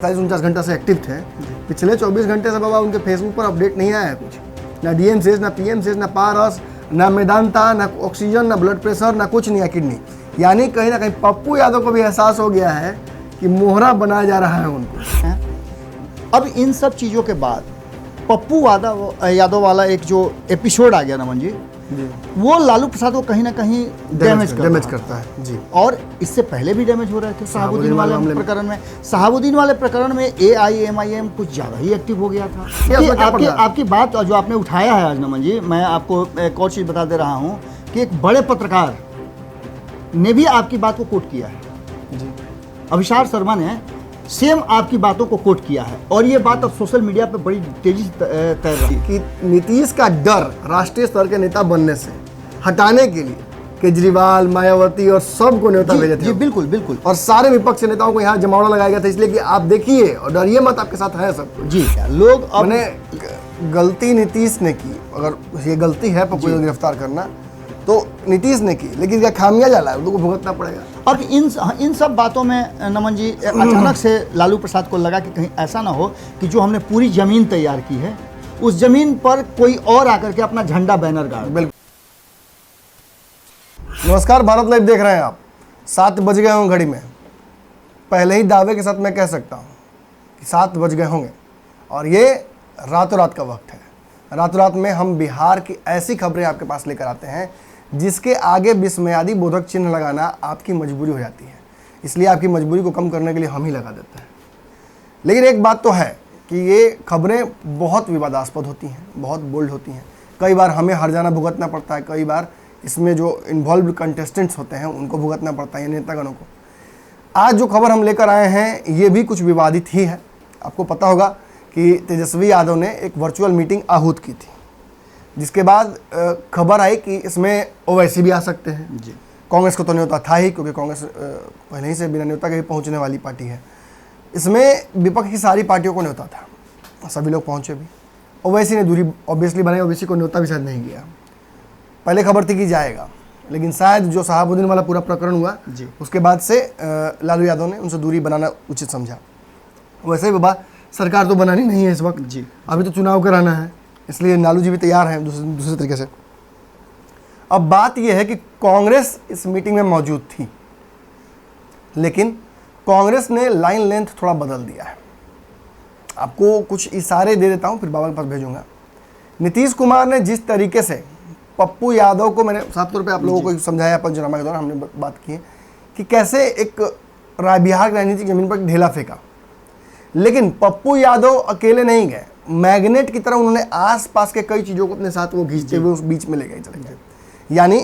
48-49 घंटा से एक्टिव थे। पिछले 24 घंटे से बाबा उनके फेसबुक पर अपडेट नहीं आया है कुछ, ना डीएम सेज, ना पीएम सेज, ना पारस, ना मेदांता, ना ऑक्सीजन, ना ब्लड प्रेशर, ना कुछ नहीं है किडनी। यानी कहीं ना कहीं पप्पू यादव को भी एहसास हो गया है कि मोहरा बनाया जा रहा है उनको। अब इन सब चीज़ों के बाद पप्पू यादव वाला एक जो एपिसोड आ गया नमन जी, वो लालू प्रसाद को कहीं ना कहीं डैमेज करता है जी। और इससे पहले भी डैमेज हो रहे थे शहाबुद्दीन वाले प्रकरण में। शहाबुद्दीन वाले प्रकरण में AIMIM कुछ ज़्यादा ही एक्टिव हो गया था। आपकी बात जो आपने उठाया है आज नमन जी, मैं आपको एक और चीज़ बता दे रहा हूँ कि एक बड़े पत्रकार ने भी आपकी बात को कोट किया है जी। अभिषार शर्मा ने सेम आपकी बातों को कोट किया है और ये बात अब सोशल मीडिया पे बड़ी तेजी से तैर रही है कि नीतीश का डर राष्ट्रीय स्तर के नेता बनने से हटाने के लिए केजरीवाल, मायावती और सबको न्योता भेजे थे। जी बिल्कुल बिल्कुल। और सारे विपक्ष नेताओं को यहाँ जमावड़ा लगाया गया था, इसलिए कि आप देखिए और डरिए मत, आपके साथ है सब जी। लोग मैंने गलती नीतीश ने की, अगर ये गलती है पप्पू को गिरफ्तार करना तो नीतीश ने की, लेकिन क्या खामियाजा जाला है उनको भुगतना पड़ेगा। अब इन सब बातों में नमन जी अचानक से लालू प्रसाद को लगा कि कहीं ऐसा ना हो कि जो हमने पूरी जमीन तैयार की है उस जमीन पर कोई और आकर के अपना झंडा बैनर गाड़। बिल्कुल। नमस्कार, भारत लाइव देख रहे हैं आप। 7 बज गए हों घड़ी में। पहले ही दावे के साथ मैं कह सकता हूँ कि 7 बज गए होंगे और ये रातों रात का वक्त है। रातों रात में हम बिहार की ऐसी खबरें आपके पास लेकर आते हैं जिसके आगे विस्मयादी बोधक चिन्ह लगाना आपकी मजबूरी हो जाती है, इसलिए आपकी मजबूरी को कम करने के लिए हम ही लगा देते हैं। लेकिन एक बात तो है कि ये खबरें बहुत विवादास्पद होती हैं, बहुत बोल्ड होती हैं। कई बार हमें हर जाना भुगतना पड़ता है, कई बार इसमें जो इन्वॉल्व कंटेस्टेंट्स होते हैं उनको भुगतना पड़ता है, नेतागणों को। आज जो खबर हम लेकर आए हैं ये भी कुछ विवादित ही है। आपको पता होगा कि तेजस्वी यादव ने एक वर्चुअल मीटिंग आहूत की थी, जिसके बाद खबर आई कि इसमें ओवैसी भी आ सकते हैं जी। कांग्रेस को तो न्योता था ही, क्योंकि कांग्रेस पहले ही से बिना न्योता के भी पहुंचने वाली पार्टी है। इसमें विपक्ष की सारी पार्टियों को न्योता था, सभी लोग पहुंचे भी। ओवैसी ने दूरी ऑब्वियसली बनाई, ओवैसी को न्योता भी शायद नहीं किया। पहले खबर थी कि जाएगा, लेकिन शायद जो शहाबुद्दीन वाला पूरा प्रकरण हुआ जी, उसके बाद से लालू यादव ने उनसे दूरी बनाना उचित समझा। वैसे बाबा सरकार तो बनानी नहीं है इस वक्त जी, अभी तो चुनाव कराना है, इसलिए लालू जी भी तैयार हैं दूसरे तरीके से। अब बात यह है कि कांग्रेस इस मीटिंग में मौजूद थी, लेकिन कांग्रेस ने लाइन लेंथ थोड़ा बदल दिया है। आपको कुछ इशारे दे देता हूं, फिर बाबा के पास भेजूंगा। नीतीश कुमार ने जिस तरीके से पप्पू यादव को, मैंने साफ तौर पे आप लोगों को समझाया पंचनामा के दौरान, हमने बात की है कि कैसे एक बिहार की राजनीतिक जमीन पर ढेला फेंका। लेकिन पप्पू यादव अकेले नहीं गए, मैग्नेट की तरह उन्होंने आसपास के कई चीज़ों को अपने साथ वो खींचते हुए उस बीच में ले गए चले गए। यानी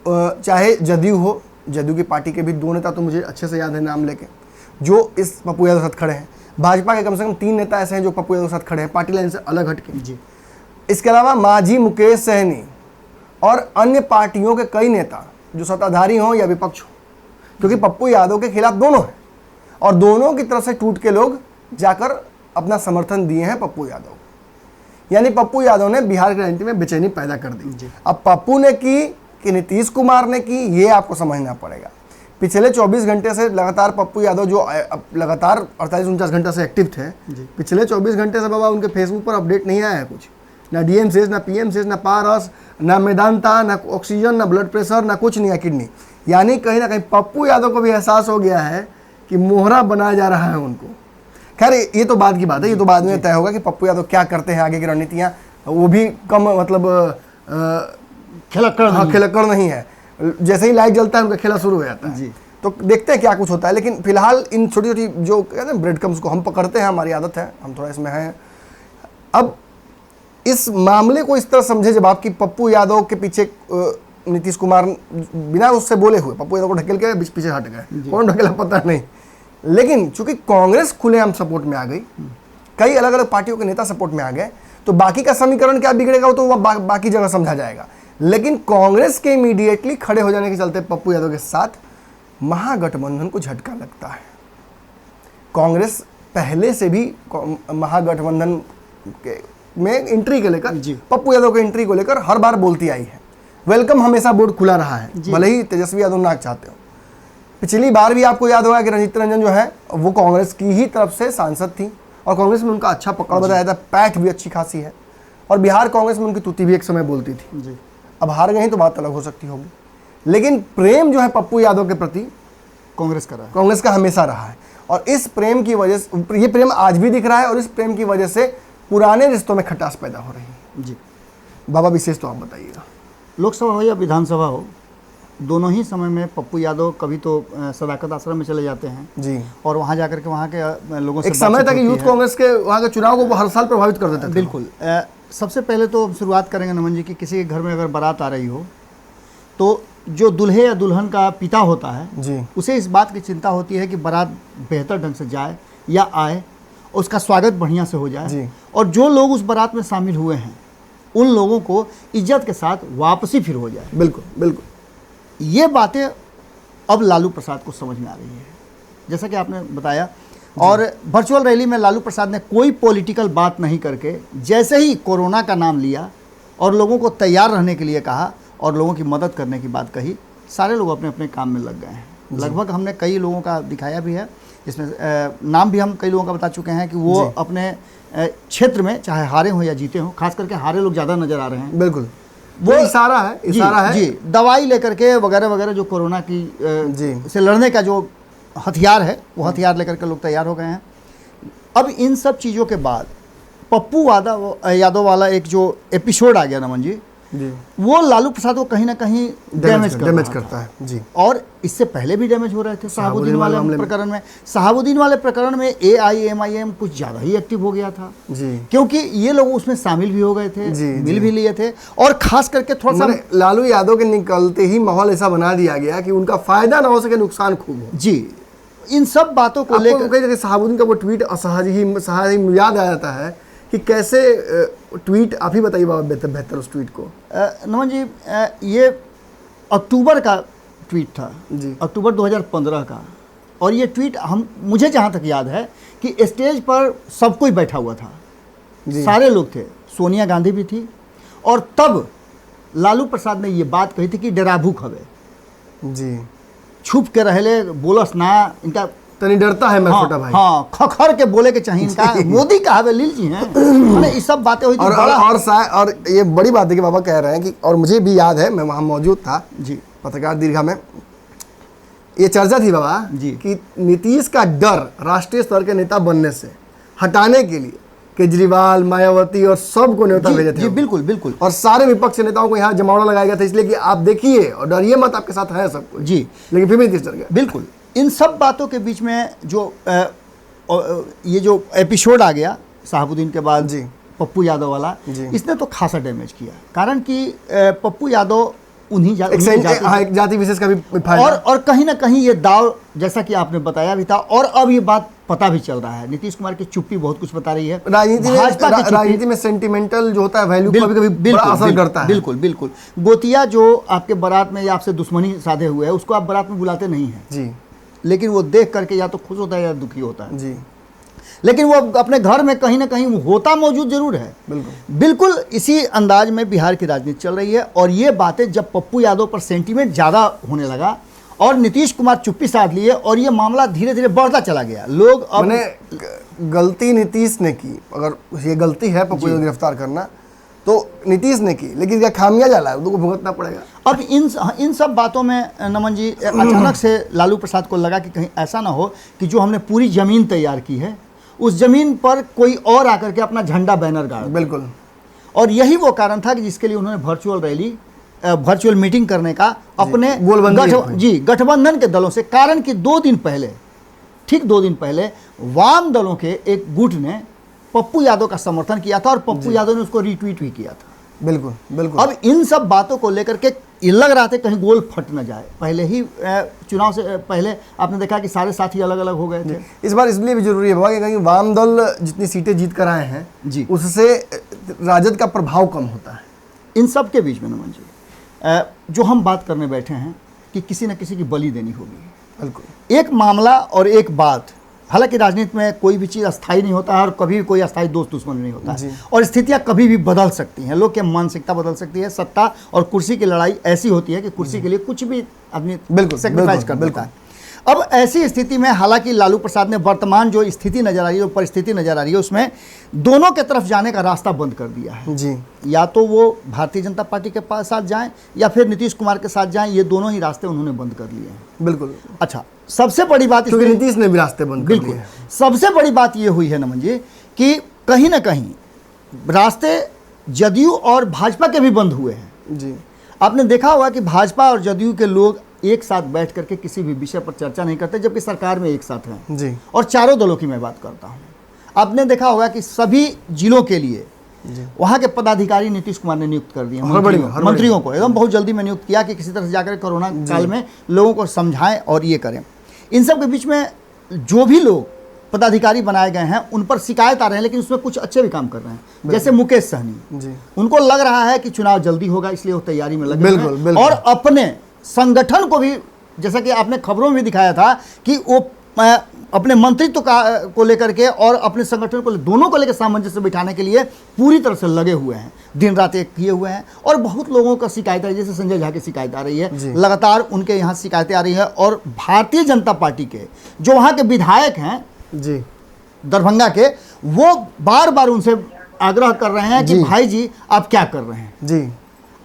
चाहे जदयू हो, जदयू की पार्टी के भी 2 नेता तो मुझे अच्छे से याद है नाम लेके, जो इस पप्पू यादव के साथ खड़े हैं। भाजपा के कम से कम 3 नेता ऐसे हैं जो पप्पू यादव के साथ खड़े हैं, पार्टी लाइन से अलग हटके जी। इसके अलावा मांझी मुकेश सहनी और अन्य पार्टियों के कई नेता जो सत्ताधारी हों या विपक्ष हो, क्योंकि पप्पू यादव के खिलाफ दोनों हैं और दोनों की तरफ से टूट के लोग जाकर अपना समर्थन दिए हैं पप्पू यादव को। यानी पप्पू यादव ने बिहार की राजनीति में बेचैनी पैदा कर दी। अब पप्पू ने की कि नीतीश कुमार ने की, ये आपको समझना पड़ेगा। पिछले 24 घंटे से लगातार पप्पू यादव जो लगातार 48-49 घंटा से एक्टिव थे, पिछले 24 घंटे से बाबा उनके फेसबुक पर अपडेट नहीं आया है कुछ, ना डीएम सेज, ना पीएम सेज, ना पारस, ना मेदांता, ना ऑक्सीजन, ना ब्लड प्रेशर, ना कुछ नहीं है किडनी। यानी कहीं ना कहीं पप्पू यादव को भी एहसास हो गया है कि मोहरा बनाया जा रहा है उनको। खैर ये तो बाद की बात है, ये तो बाद में तय होगा कि पप्पू यादव क्या करते हैं, आगे की रणनीतियाँ वो भी कम मतलब खिलक्कड़ नहीं है। जैसे ही लाइट जलता है उनका खेला शुरू हो जाता है जी। तो देखते हैं क्या कुछ होता है, लेकिन फिलहाल इन छोटी छोटी जो कहते हैं ब्रेड क्रम्स को हम पकड़ते हैं, हमारी आदत है, हम थोड़ा इसमें हैं। अब इस मामले को इस तरह समझे जब आपकी पप्पू यादव के पीछे नीतीश कुमार बिना उससे बोले हुए पप्पू यादव को ढकेल के पीछे हट गए, कौन ढकेला पता नहीं। लेकिन चूंकि कांग्रेस खुलेआम सपोर्ट में आ गई, कई अलग अलग पार्टियों के नेता सपोर्ट में आ गए, तो बाकी का समीकरण क्या बिगड़ेगा वो तो वह बाकी जगह समझा जाएगा। लेकिन कांग्रेस के इमीडिएटली खड़े हो जाने के चलते पप्पू यादव के साथ महागठबंधन को झटका लगता है। कांग्रेस पहले से भी महागठबंधन में एंट्री को लेकर, पप्पू यादव के एंट्री को लेकर हर बार बोलती आई है। वेलकम हमेशा बोर्ड खुला रहा है, भले ही तेजस्वी यादव ना चाहते हो। पिछली बार भी आपको याद होगा कि रंजीत रंजन जो है वो कांग्रेस की ही तरफ से सांसद थी और कांग्रेस में उनका अच्छा पकड़ बताया था, पैठ भी अच्छी खासी है और बिहार कांग्रेस में उनकी तूती भी एक समय बोलती थी जी। अब हार गए तो बात अलग हो सकती होगी, लेकिन प्रेम जो है पप्पू यादव के प्रति कांग्रेस का हमेशा रहा है और इस प्रेम की वजह से ये प्रेम आज भी दिख रहा है और इस प्रेम की वजह से पुराने रिश्तों में खटास पैदा हो रही है। जी बाबा विशेष तो आप बताइएगा। लोकसभा हो या विधानसभा हो, दोनों ही समय में पप्पू यादव कभी तो सदाकत आश्रम में चले जाते हैं जी और वहाँ जाकर के वहाँ के लोगों से एक समय था कि यूथ कांग्रेस के वहाँ के चुनाव को वो हर साल प्रभावित कर देते थे। बिल्कुल। सबसे पहले तो शुरुआत करेंगे नमन जी कि किसी के घर में अगर बारात आ रही हो तो जो दूल्हे या दुल्हन का पिता होता है जी उसे इस बात की चिंता होती है कि बारात बेहतर ढंग से जाए या आए, उसका स्वागत बढ़िया से हो जाए जी। और जो लोग उस बारात में शामिल हुए हैं उन लोगों को इज्जत के साथ वापसी फिर हो जाए। बिल्कुल बिल्कुल। ये बातें अब लालू प्रसाद को समझ में आ रही है, जैसा कि आपने बताया। और वर्चुअल रैली में लालू प्रसाद ने कोई पॉलिटिकल बात नहीं करके जैसे ही कोरोना का नाम लिया और लोगों को तैयार रहने के लिए कहा और लोगों की मदद करने की बात कही, सारे लोग अपने अपने काम में लग गए हैं। लगभग हमने कई लोगों का दिखाया भी है, जिसमें नाम भी हम कई लोगों का बता चुके हैं कि वो अपने क्षेत्र में चाहे हारे हों या जीते हों, खास करके हारे लोग ज़्यादा नज़र आ रहे हैं। बिल्कुल वो इशारा है जी, दवाई लेकर के वगैरह वगैरह जो कोरोना की से लड़ने का जो हथियार है वो हथियार लेकर के लोग तैयार हो गए हैं। अब इन सब चीज़ों के बाद पप्पू यादव वाला एक जो एपिसोड आ गया नमन जी, वो लालू प्रसाद को कहीं ना कहीं डैमेज करता है जी। और इससे पहले भी डैमेज हो रहे थे शहाबुद्दीन वाले प्रकरण में। शहाबुद्दीन वाले प्रकरण में AIMIM कुछ ज़्यादा ही एक्टिव हो गया था जी, क्योंकि ये लोग उसमें शामिल भी हो गए थे, मिल भी लिए थे और खास करके थोड़ा सा लालू यादव के निकलते ही माहौल ऐसा बना दिया गया कि उनका फायदा ना हो सके, नुकसान खूब हो। जी, इन सब बातों को लेकर शहाबुद्दीन का वो ट्वीट असहज ही याद आ जाता है कि कैसे ट्वीट, आप ही बताइए बाबा बेहतर उस ट्वीट को। नमन जी, ये अक्टूबर का ट्वीट था जी, अक्टूबर 2015 का। और ये ट्वीट मुझे जहाँ तक याद है कि स्टेज पर सब कोई बैठा हुआ था, सारे लोग थे, सोनिया गांधी भी थी और तब लालू प्रसाद ने ये बात कही थी कि डराभू खबे जी, छुप के रहले, बोलस ना, इनका तनी डरता है मेरा छोटा भाई। हाँ, खखर के बोले के चाहिए इनका, मोदी का लील जी हैं, मैंने ये सब बातें हुई थी। और ये बड़ी बात है कि बाबा कह रहे हैं कि, और मुझे भी याद है, मैं वहाँ मौजूद था जी, पत्रकार दीर्घा में, ये चर्चा थी बाबा जी कि नीतीश का डर राष्ट्रीय स्तर के नेता बनने से हटाने के लिए केजरीवाल, मायावती और सबको न्योता भेजे थे। जी बिल्कुल बिल्कुल। और सारे विपक्ष नेताओं को यहाँ जमावड़ा लगाया गया था, इसलिए कि आप देखिए और डरिए मत, आपके साथ है सब कुछ जी। लेकिन फिर भी नीतीश डर गया। बिल्कुल। इन सब बातों के बीच में जो ये जो एपिसोड आ गया शहाबुद्दीन के बाद जी, पप्पू यादव वाला, इसने तो खासा डैमेज किया, कारण कि पप्पू यादव उन्हीं जाति विशेष का भी फायदा, और कहीं ना कहीं ये दाव, जैसा कि आपने बताया भी था और अब ये बात पता भी चल रहा है, नीतीश कुमार की चुप्पी बहुत कुछ बता रही है। राजनीति में सेंटिमेंटल जो होता है वैल्यू कभी कभी बड़ा असर करता है। बिल्कुल बिल्कुल। गोतिया जो आपके बारात में या आपसे दुश्मनी साधे हुए है, उसको आप बारात में बुलाते नहीं हैं जी, लेकिन वो देख करके या तो खुश होता है या दुखी होता है जी, लेकिन वो अपने घर में कहीं ना कहीं होता मौजूद जरूर है। बिल्कुल इसी अंदाज में बिहार की राजनीति चल रही है। और ये बातें जब पप्पू यादव पर सेंटीमेंट ज़्यादा होने लगा और नीतीश कुमार चुप्पी साध लिए और ये मामला धीरे धीरे बढ़ता चला गया, लोग अब गलती नीतीश ने की, अगर ये गलती है पप्पू को गिरफ्तार करना तो नीतीश ने की, लेकिन क्या खामियाजा ला है, उनको भुगतना पड़ेगा। अब इन सब बातों में नमन जी अचानक से लालू प्रसाद को लगा कि कहीं ऐसा ना हो कि जो हमने पूरी ज़मीन तैयार की है उस ज़मीन पर कोई और आकर के अपना झंडा बैनर गाड़। बिल्कुल। और यही वो कारण था कि जिसके लिए उन्होंने वर्चुअल मीटिंग करने का अपने गठबंधन के दलों से, कारण कि 2 दिन पहले, ठीक 2 दिन पहले वाम दलों के एक गुट ने पप्पू यादव का समर्थन किया था और पप्पू यादव ने उसको रीट्वीट भी किया था। बिल्कुल बिल्कुल। अब इन सब बातों को लेकर के ये लग रहा था कहीं गोल फट न जाए। पहले ही चुनाव से पहले आपने देखा कि सारे साथी अलग अलग हो गए थे। इस बार इसलिए भी जरूरी है बाबा कि कहीं वाम दल जितनी सीटें जीत कर आए हैं जी, उससे राजद का प्रभाव कम होता है। इन सब के बीच में नमन जी जो हम बात करने बैठे हैं कि किसी न किसी की बलि देनी होगी। बिल्कुल। एक मामला और एक बात, हालांकि राजनीति में कोई भी चीज़ अस्थायी नहीं होता है और कभी भी कोई अस्थायी दोस्त दुश्मन नहीं होता है और स्थितियां कभी भी बदल सकती हैं, लोग की मानसिकता बदल सकती है। सत्ता और कुर्सी की लड़ाई ऐसी होती है कि कुर्सी के लिए कुछ भी आदमी सेक्रीफाइस कर देता है। अब ऐसी स्थिति में हालांकि लालू प्रसाद ने वर्तमान जो स्थिति नजर आ रही है, जो परिस्थिति नजर आ रही है, उसमें दोनों के तरफ जाने का रास्ता बंद कर दिया है जी। या तो वो भारतीय जनता पार्टी के पास साथ जाएं या फिर नीतीश कुमार के साथ जाएं, ये दोनों ही रास्ते उन्होंने बंद कर लिए हैं। बिल्कुल। अच्छा, सबसे बड़ी बात क्योंकि नीतीश ने भी रास्ते बंद कर दिए। सबसे बड़ी बात ये हुई है नमन जी कि कहीं ना कहीं रास्ते जदयू और भाजपा के भी बंद हुए हैं जी। आपने देखा होगा कि भाजपा और जदयू के लोग एक साथ बैठ करके किसी भी विषय पर चर्चा नहीं करते, जबकि सरकार में एक साथ हैं जी। और चारों दलों की मैं बात करता हूं। आपने देखा होगा कि सभी जिलों के लिए वहां के पदाधिकारी नीतीश कुमार ने नियुक्त कर दिए, मंत्रियों को एकदम बहुत जल्दी में नियुक्त किया कि किसी तरह से जाकर कोरोना काल में लोगों को समझाएं और ये करें। इन सब के बीच में जो भी लोग पदाधिकारी बनाए गए हैं उन पर शिकायत आ रहे हैं, लेकिन उसमें कुछ अच्छे भी काम कर रहे हैं। जैसे मुकेश सहनी जी, उनको लग रहा है कि चुनाव जल्दी होगा, इसलिए वो तैयारी में लगे हैं और अपने संगठन को भी, जैसा कि आपने खबरों में भी दिखाया था कि वो अपने मंत्रित्व को लेकर के और अपने संगठन को दोनों को लेकर सामंजस्य बिठाने के लिए पूरी तरह से लगे हुए हैं, दिन रात एक किए हुए हैं। और बहुत लोगों का शिकायत है, जैसे संजय झा की शिकायत आ रही है, लगातार उनके यहाँ शिकायतें आ रही है और भारतीय जनता पार्टी के जो वहाँ के विधायक हैं जी दरभंगा के, वो बार बार उनसे आग्रह कर रहे हैं कि भाई जी आप क्या कर रहे हैं जी,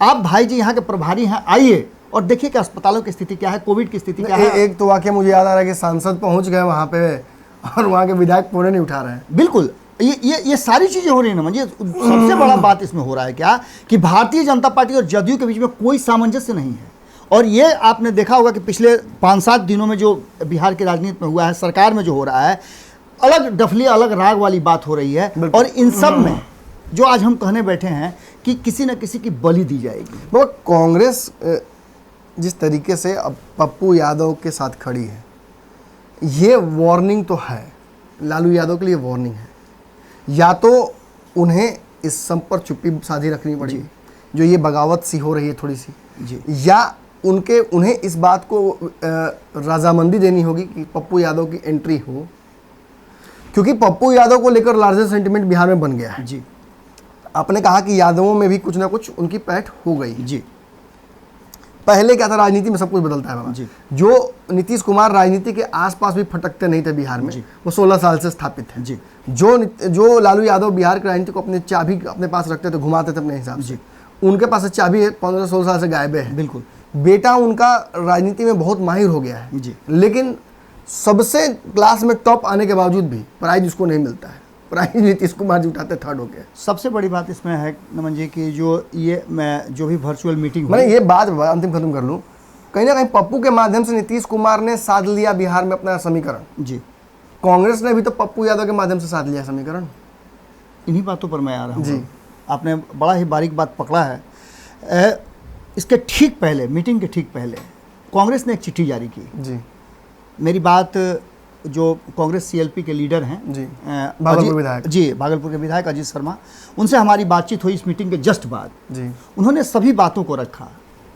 आप भाई जी यहाँ के प्रभारी हैं, आइए और देखिए कि अस्पतालों की स्थिति क्या है, कोविड की स्थिति क्या है। एक तो वाकया मुझे याद आ रहा है कि सांसद पहुंच गए वहां पे और वहां के विधायक पूरे नहीं उठा रहे हैं। बिल्कुल, ये सारी चीजें हो रही है ना मुझे। सबसे बड़ा बात इसमें हो रहा है क्या कि भारतीय जनता पार्टी और जदयू के बीच में कोई सामंजस्य नहीं है। और ये आपने देखा होगा कि पिछले 5-7 दिनों में जो बिहार की राजनीति में हुआ है, सरकार में जो हो रहा है, अलग डफली अलग राग वाली बात हो रही है। और इन सब में जो आज हम कहने बैठे हैं कि किसी न किसी की बलि दी जाएगी। वो कांग्रेस जिस तरीके से अब पप्पू यादव के साथ खड़ी है, ये वार्निंग तो है, लालू यादव के लिए वार्निंग है। या तो उन्हें इस सब पर चुप्पी साधी रखनी पड़ेगी, जो ये बगावत सी हो रही है थोड़ी सी जी, या उन्हें इस बात को रजामंदी देनी होगी कि पप्पू यादव की एंट्री हो, क्योंकि पप्पू यादव को लेकर लार्जर सेंटिमेंट बिहार में बन गया है जी। आपने कहा कि यादवों में भी कुछ ना कुछ उनकी पैठ हो गई जी। पहले क्या था, राजनीति में सब कुछ बदलता है बाबा जी। जो नीतीश कुमार राजनीति के आसपास भी फटकते नहीं थे बिहार में, वो 16 साल से स्थापित है जी। जो लालू यादव बिहार की राजनीति को अपने चाबी अपने पास रखते थे, घुमाते थे अपने हिसाब से, उनके पास चाबी है 15-16 साल से गायब है। बिल्कुल, बेटा उनका राजनीति में बहुत माहिर हो गया है जी। लेकिन सबसे क्लास में टॉप आने के बावजूद भी प्राइज उसको नहीं मिलता है। प्राइज नीतीश कुमार जी उठाते थर्ड होके। सबसे बड़ी बात इसमें है नमन जी कि जो भी वर्चुअल मीटिंग, मैंने ये बात अंतिम खत्म कर लूँ, कहीं ना कहीं पप्पू के माध्यम से नीतीश कुमार ने साध लिया बिहार में अपना समीकरण जी। कांग्रेस ने भी तो पप्पू यादव के माध्यम से साध लिया समीकरण। इन्हीं बातों पर मैं आ रहा हूँ जी। आपने बड़ा ही बारीक बात पकड़ा है। इसके ठीक पहले, मीटिंग के ठीक पहले कांग्रेस ने एक चिट्ठी जारी की जी। मेरी बात जो कांग्रेस सीएलपी के लीडर हैं जी, भागलपुर विधायक जी, भागलपुर के विधायक अजीत शर्मा, उनसे हमारी बातचीत हुई इस मीटिंग के जस्ट बाद जी। उन्होंने सभी बातों को रखा।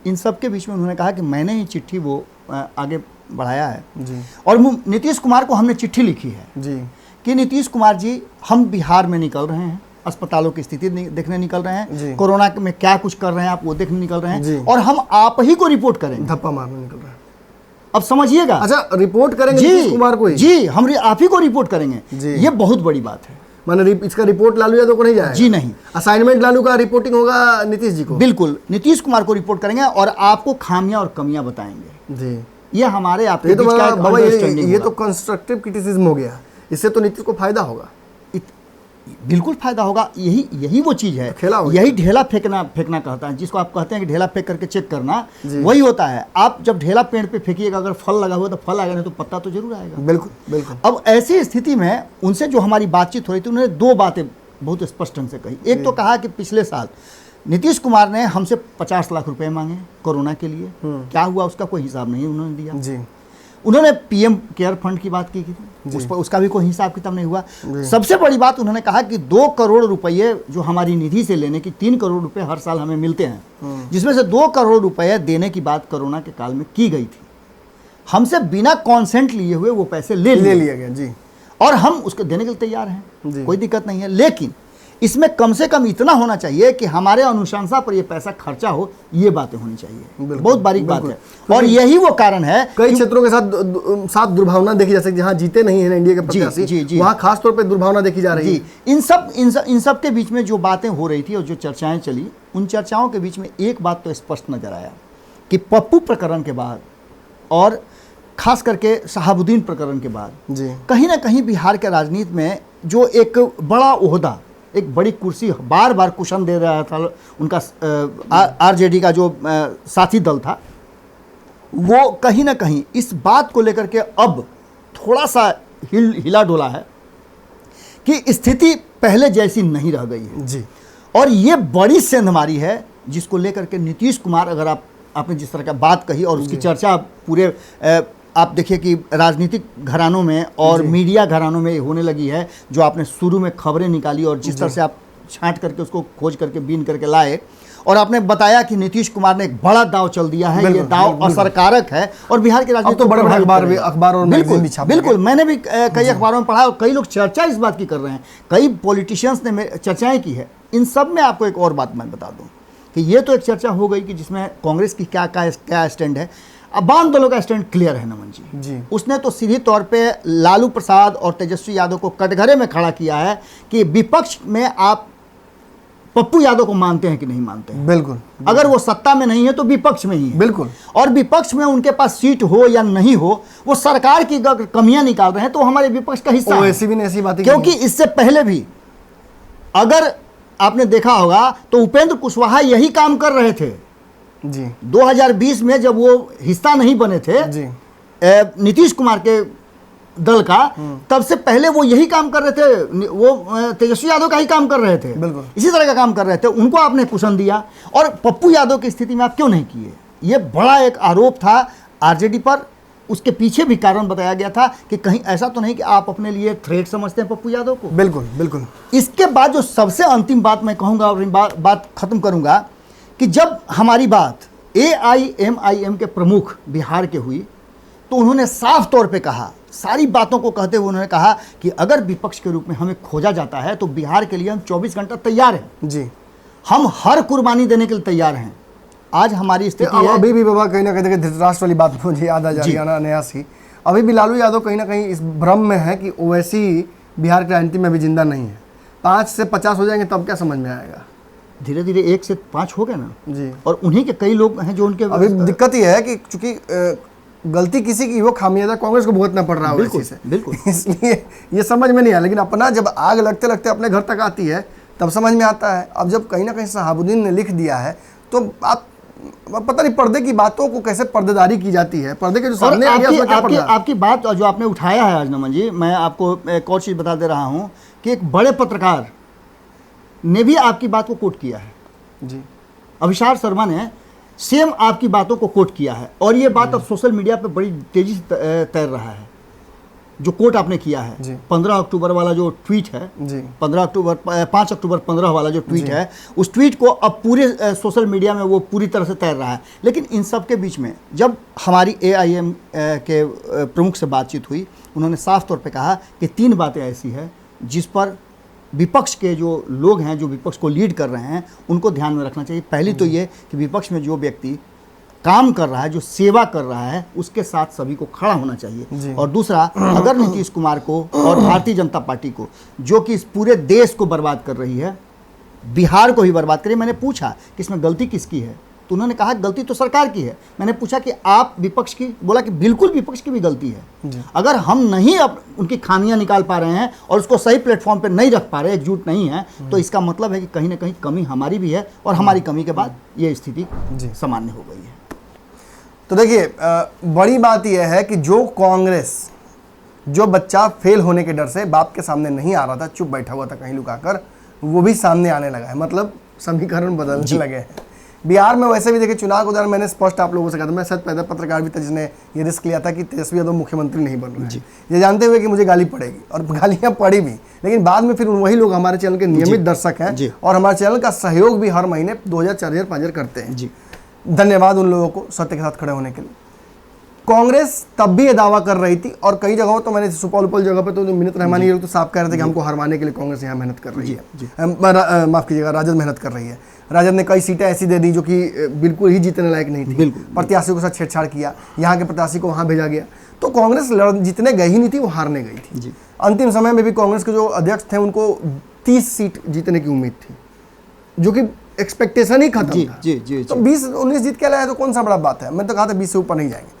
इन सब के बीच में उन्होंने कहा कि मैंने ही चिट्ठी वो आगे बढ़ाया है जी। और नीतीश कुमार को हमने चिट्ठी लिखी है जी कि नीतीश कुमार जी, हम बिहार में निकल रहे हैं, अस्पतालों की स्थिति देखने निकल रहे हैं, कोरोना में क्या कुछ कर रहे हैं आप वो देखने निकल रहे हैं, और हम आप ही को रिपोर्ट करेंगे। धप्पा मारने निकल रहे हैं, अब समझिएगा। अच्छा, रिपोर्ट करेंगे नीतीश कुमार को जी, हम आप ही को रिपोर्ट करेंगे। ये बहुत बड़ी बात है। माने इसका रिपोर्ट लालू यादव को नहीं जाएगा जी, नहीं, असाइनमेंट लालू का रिपोर्टिंग होगा नीतीश जी को। बिल्कुल, नीतीश कुमार को रिपोर्ट करेंगे और आपको खामियां और कमियां बताएंगे जी। ये हमारे आपके ये तो कंस्ट्रक्टिव क्रिटिसिज्म हो गया, इससे तो नीतीश को फायदा होगा। बिल्कुल फायदा होगा। यही वो चीज है, यही ढेला फेंकना कहता है, जिसको आप कहते हैं कि ढेला फेंक करके चेक करना, वही होता है। आप जब ढेला पेड़ पे फेंकिएगा, अगर फल लगा हुआ तो फल आएगा, नहीं तो पत्ता तो जरूर आएगा। बिल्कुल बिल्कुल। अब ऐसी स्थिति में उनसे जो हमारी बातचीत हो रही थी, उन्होंने 2 बातें बहुत स्पष्ट ढंग से कही। एक तो कहा कि पिछले साल नीतीश कुमार ने हमसे 50 लाख रुपए मांगे कोरोना के लिए, क्या हुआ उसका कोई हिसाब नहीं उन्होंने दिया जी। उन्होंने पीएम केयर फंड की बात की थी, उसका भी कोई हिसाब किताब नहीं हुआ। सबसे बड़ी बात उन्होंने कहा कि 2 करोड़ रुपए जो हमारी निधि से लेने की, 3 करोड़ रुपए हर साल हमें मिलते हैं, जिसमें से 2 करोड़ रुपए देने की बात कोरोना के काल में की गई थी। हमसे बिना कॉन्सेंट लिए हुए वो पैसे ले लिया गया जी, और हम उसको देने के लिए तैयार हैं, कोई दिक्कत नहीं है। लेकिन इसमें कम से कम इतना होना चाहिए कि हमारे अनुशंसा पर ये पैसा खर्चा हो, ये बातें होनी चाहिए। बहुत बारीक बात है, और यही वो कारण है। कई क्षेत्रों के साथ दुर्भावना देखी जा सकती है, जहां जीते नहीं है एनडीए के प्रत्याशी, वहां खास तौर पे दुर्भावना देखी जा रही है। इन सब के बीच में जो बातें हो रही थी और जो चर्चाएं चली, उन चर्चाओं के बीच में एक बात तो स्पष्ट नजर आया कि पप्पू प्रकरण के बाद और खास करके शहाबुद्दीन प्रकरण के बाद जी, कहीं ना कहीं बिहार के राजनीति में जो एक बड़ा ओहदा, एक बड़ी कुर्सी बार बार कुशन दे रहा था उनका आरजेडी का जो साथी दल था, वो कहीं ना कहीं इस बात को लेकर के अब थोड़ा सा हिला डोला है कि स्थिति पहले जैसी नहीं रह गई है जी। और ये बड़ी सेंधमारी है जिसको लेकर के नीतीश कुमार, अगर आपने जिस तरह का बात कही और उसकी चर्चा पूरे आप देखिए कि राजनीतिक घरानों में और मीडिया घरानों में होने लगी है, जो आपने शुरू में खबरें निकाली और जिस तरह से आप छांट करके उसको खोज करके बीन करके लाए, और आपने बताया कि नीतीश कुमार ने एक बड़ा दाव चल दिया है, ये दाव असरकारक है और बिहार के राजनीति तो बड़े-बड़े अखबार और मैगजीन भी छापे। बिल्कुल, मैंने भी कई अखबारों में पढ़ा और कई लोग चर्चा इस बात की कर रहे हैं, कई पॉलिटिशियंस ने चर्चाएं की है। इन सब में आपको एक और बात मैं बता दूं कि ये तो एक चर्चा हो गई कि जिसमें कांग्रेस की क्या स्टैंड है। अब वाम दलों का स्टैंड क्लियर है नमन जी। उसने तो सीधी तौर पे लालू प्रसाद और तेजस्वी यादव को कटघरे में खड़ा किया है कि विपक्ष में आप पप्पू यादव को मानते हैं कि नहीं मानते हैं। बिल्कुल, अगर वो सत्ता में नहीं है तो विपक्ष में ही है। बिल्कुल, और विपक्ष में उनके पास सीट हो या नहीं हो, वो सरकार की कमियां निकाल रहे हैं तो हमारे विपक्ष का हिस्सा है। ऐसी भी नहीं ऐसी बातें, क्योंकि इससे पहले भी अगर आपने देखा होगा तो उपेंद्र कुशवाहा यही काम कर रहे थे जी। 2020 में जब वो हिस्सा नहीं बने थे जी, नीतीश कुमार के दल का, तब से पहले वो यही काम कर रहे थे, वो तेजस्वी यादव का ही काम कर रहे थे, बिल्कुल इसी तरह का काम कर रहे थे। उनको आपने कुशन दिया और पप्पू यादव की स्थिति में आप क्यों नहीं किए? ये बड़ा एक आरोप था आरजेडी पर। उसके पीछे भी कारण बताया गया था कि कहीं ऐसा तो नहीं कि आप अपने लिए थ्रेट समझते हैं पप्पू यादव को। बिल्कुल बिल्कुल। इसके बाद जो सबसे अंतिम बात मैं कहूँगा और बात खत्म करूँगा कि जब हमारी बात AIMIM के प्रमुख बिहार के हुई तो उन्होंने साफ तौर पे कहा, सारी बातों को कहते हुए उन्होंने कहा कि अगर विपक्ष के रूप में हमें खोजा जाता है तो बिहार के लिए हम 24 घंटा तैयार हैं जी, हम हर कुर्बानी देने के लिए तैयार हैं। आज हमारी स्थिति है, अभी भी बाबा कहीं ना कहीं धृतराष्ट्र वाली बात मुझे याद आ जा रही है नया सी। अभी भी लालू यादव कहीं ना कहीं इस भ्रम में है कि ओवैसी बिहार की राजनीति में अभी जिंदा नहीं है। 5 से 50 हो जाएंगे तब क्या समझ में आएगा? धीरे धीरे 1 से 5 हो गए ना जी। और उन्हीं के कई लोग हैं जो उनके अभी दिक्कत ये है कि चूंकि गलती किसी की, वो खामियाजा कांग्रेस को भुगतना पड़ रहा है बिल्कुल, से। बिल्कुल। इसलिए ये समझ में नहीं आया, लेकिन अपना जब आग लगते लगते अपने घर तक आती है तब समझ में आता है। अब जब कहीं ना कहीं शहाबुद्दीन ने लिख दिया है तो आप पता नहीं पर्दे की बातों को कैसे पर्देदारी की जाती है, पर्दे के जो सामने आ गया। आपकी बात जो आपने उठाया है आज नमन जी, मैं आपको एक और चीज़ बता दे रहा हूँ कि एक बड़े पत्रकार ने भी आपकी बात को कोट किया है जी। अभिषार शर्मा ने सेम आपकी बातों को कोट किया है और ये बात अब सोशल मीडिया पे बड़ी तेजी से तैर रहा है। जो कोट आपने किया है 15 अक्टूबर वाला जो ट्वीट है जी, 5 अक्टूबर 15 वाला जो ट्वीट है, उस ट्वीट को अब पूरे सोशल मीडिया में वो पूरी तरह से तैर रहा है। लेकिन इन सब के बीच में जब हमारी AIM के प्रमुख से बातचीत हुई, उन्होंने साफ तौर पे कहा कि 3 बातें ऐसी है जिस पर विपक्ष के जो लोग हैं, जो विपक्ष को लीड कर रहे हैं, उनको ध्यान में रखना चाहिए। पहली तो ये कि विपक्ष में जो व्यक्ति काम कर रहा है, जो सेवा कर रहा है, उसके साथ सभी को खड़ा होना चाहिए। और दूसरा, अगर नीतीश कुमार को और भारतीय जनता पार्टी को, जो कि इस पूरे देश को बर्बाद कर रही है, बिहार को ही बर्बाद कर रही है, मैंने पूछा कि इसमें गलती किसकी है, तो उन्होंने कहा गलती तो सरकार की है। मैंने पूछा कि आप विपक्ष की, बोला कि बिल्कुल विपक्ष की भी गलती है। अगर हम नहीं अब उनकी खामियां निकाल पा रहे हैं और उसको सही प्लेटफॉर्म पे नहीं रख पा रहे, एकजुट नहीं है, तो इसका मतलब है कि कहीं ना कहीं कमी हमारी भी है और हमारी कमी के बाद ये स्थिति सामान्य हो गई है। तो देखिए, बड़ी बात यह है कि जो कांग्रेस, जो बच्चा फेल होने के डर से बाप के सामने नहीं आ रहा था, चुप बैठा हुआ था कहीं लुकाकर, वो भी सामने आने लगा है। मतलब समीकरण बदलने लगे हैं। बिहार में वैसे भी देखिए, चुनाव के दौरान मैंने स्पष्ट आप लोगों से कहा था, मैं सच पैदा पत्रकार भी था जिसने ये रिस्क लिया था कि तेजस्वी यादव मुख्यमंत्री नहीं बन रहे हैं, ये जानते हुए कि मुझे गाली पड़ेगी, और गालियां पड़ी भी। लेकिन बाद में फिर वही लोग हमारे चैनल के नियमित दर्शक हैं और हमारे चैनल का सहयोग भी हर महीने 2000, 4000, 5000 करते हैं। धन्यवाद उन लोगों को सत्य के साथ खड़े होने के लिए। कांग्रेस तब भी ये दावा कर रही थी, और कई जगहों तो मैंने सुपौल जगह पे तो मिन्नत रहमानी लोग तो साफ कह रहे थे कि हमको हरवाने के लिए कांग्रेस यहाँ मेहनत कर रही है, माफ कीजिएगा, राजद मेहनत कर रही है। राजद ने कई सीटें ऐसी दे दी जो कि बिल्कुल ही जीतने लायक नहीं थी, प्रत्याशियों के साथ छेड़छाड़ किया, यहाँ के प्रत्याशी को वहाँ भेजा गया, तो कांग्रेस जीतने गई ही नहीं थी, वो हारने गई थी। अंतिम समय में भी कांग्रेस के जो अध्यक्ष थे उनको 30 सीट जीतने की उम्मीद थी, जो कि एक्सपेक्टेशन ही खत्म था। तो 20-19 जीत के लाए तो कौन सा बड़ा बात है, मैं तो कहा था 20 से ऊपर नहीं जाएंगे।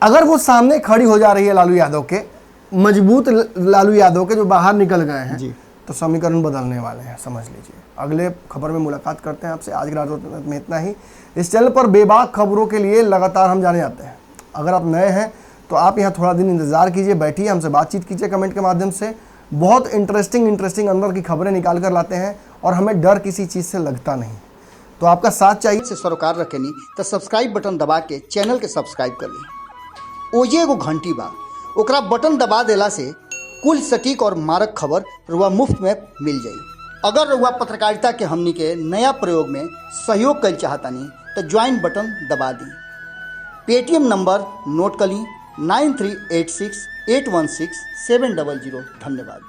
अगर वो सामने खड़ी हो जा रही है लालू यादव के, मजबूत लालू यादव के जो बाहर निकल गए हैं, तो समीकरण बदलने वाले हैं, समझ लीजिए। अगले खबर में मुलाकात करते हैं आपसे। आज की रात में इतना ही। इस चैनल पर बेबाक खबरों के लिए लगातार हम जाने जाते हैं। अगर आप नए हैं तो आप यहाँ थोड़ा दिन इंतज़ार कीजिए, बैठिए, हमसे बातचीत कीजिए कमेंट के माध्यम से। बहुत इंटरेस्टिंग अंदर की खबरें निकाल कर लाते हैं, और हमें डर किसी चीज़ से लगता नहीं। तो आपका साथ चाहिए। से सरोकार रखेनी तो सब्सक्राइब बटन दबा के चैनल के सब्सक्राइब कर ली। ओजे एगो घंटी बा, ओकरा बटन दबा देला से कुल सटीक और मारक खबर रुआ मुफ्त में मिल जाई। अगर रुआ पत्रकारिता के हमनी के नया प्रयोग में सहयोग कर चाहतानी तो ज्वाइन बटन दबा दी। पेटीएम नंबर नोट कर ली 9386816700। धन्यवाद।